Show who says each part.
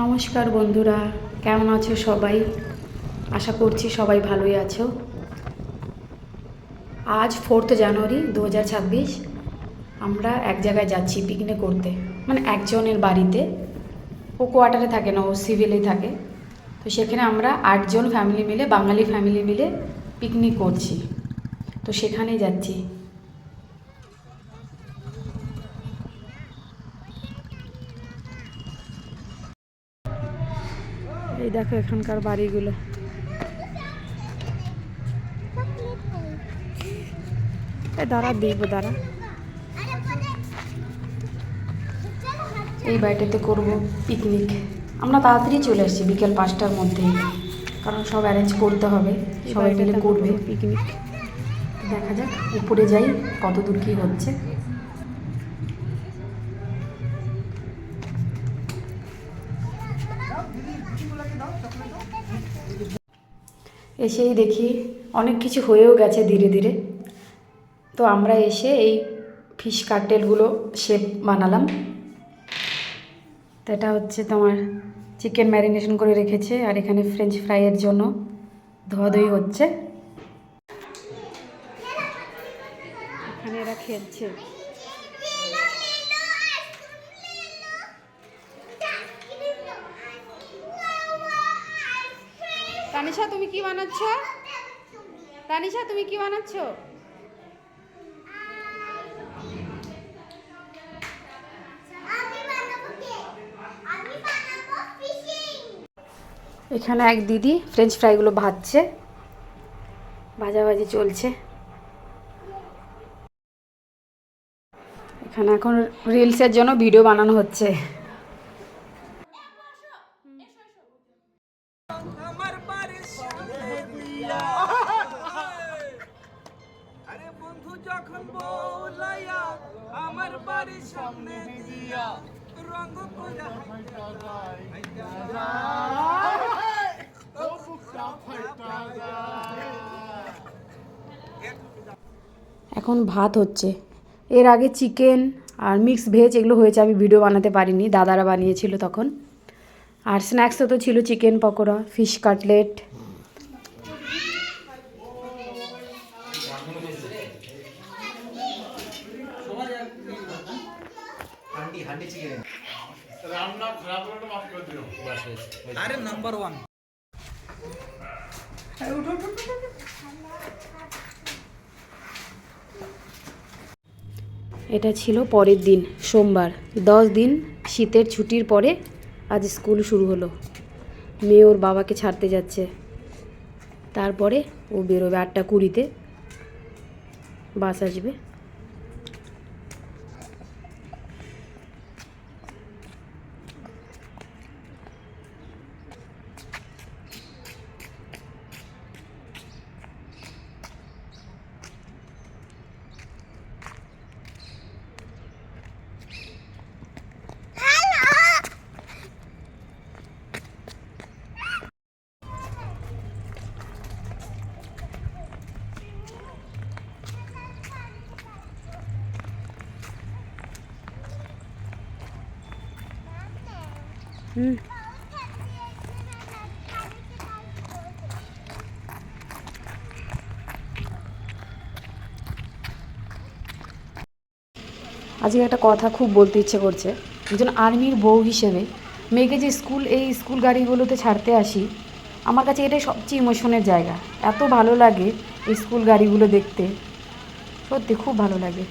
Speaker 1: নমস্কার বন্ধুরা, কেমন আছো সবাই? আশা করছি সবাই ভালোই আছো। আজ 4 জানুয়ারি 2026। আমরা এক জায়গায় যাচ্ছি পিকনিক করতে, মানে একজনের বাড়িতে। ও কোয়ার্টারে থাকে না, ও সিভিলেই থাকে। তো সেখানে আমরা 8 জন ফ্যামিলি মিলে, বাঙালি ফ্যামিলি মিলে পিকনিক করছি। তো সেখানেই যাচ্ছি। এই দেখো এখানকার বাড়িগুলো। দাঁড়া দাঁড়া। এই বাড়িটাতে করব পিকনিক। আমরা তাড়াতাড়ি চলে আসছি বিকেল 5টার মধ্যেই, কারণ সব অ্যারেঞ্জ করতে হবে, সবাই মিলে করবে পিকনিক। দেখা যাক উপরে যাই কত দূর কী হচ্ছে। এসেই দেখি অনেক কিছু হয়েও গেছে ধীরে ধীরে। তো আমরা এসে এই ফিশ কাটলেটগুলো শেপ বানালাম। তো এটা হচ্ছে তোমার চিকেন ম্যারিনেশন করে রেখেছে, আর এখানে ফ্রেঞ্চ ফ্রাইয়ের জন্য ধোয়াধুয়ি হচ্ছে। এখানে এরা খেলছে। তানিশা তুমি কি বানাচ্ছ? তানিশা তুমি কি বানাচ্ছ? এখানে এক দিদি ফ্রেঞ্চ ফ্রাইগুলো ভাজছে, ভাজাভাজি চলছে। এখানে এখন রিলসের জন্য ভিডিও বানানো হচ্ছে। এখন ভাত হচ্ছে। এর আগে চিকেন আর মিক্স ভেজ এগুলো হয়েছে, আমি ভিডিও বানাতে পারিনি, দাদারা বানিয়েছিল তখন। আর স্ন্যাক্সও তো ছিল চিকেন পকোড়া, ফিশ কাটলেট। এটা ছিল পরের দিন, সোমবার। 10 দিন শীতের ছুটির পরে আজ স্কুল শুরু হলো। মেয়ে ওর বাবাকে ছাড়তে যাচ্ছে, তারপরে ও বেরোবে 8টা 20-তে, বাস আসবে। আজকে একটা কথা খুব বলতে ইচ্ছে করছে। একজন আর্মির বউ হিসেবে মেয়েকে যে এই স্কুল গাড়িগুলোতে ছাড়তে আসি, আমার কাছে এটাই সবচেয়ে ইমোশনের জায়গা। এত ভালো লাগে এই স্কুল গাড়িগুলো দেখতে, সত্যি খুব ভালো লাগে।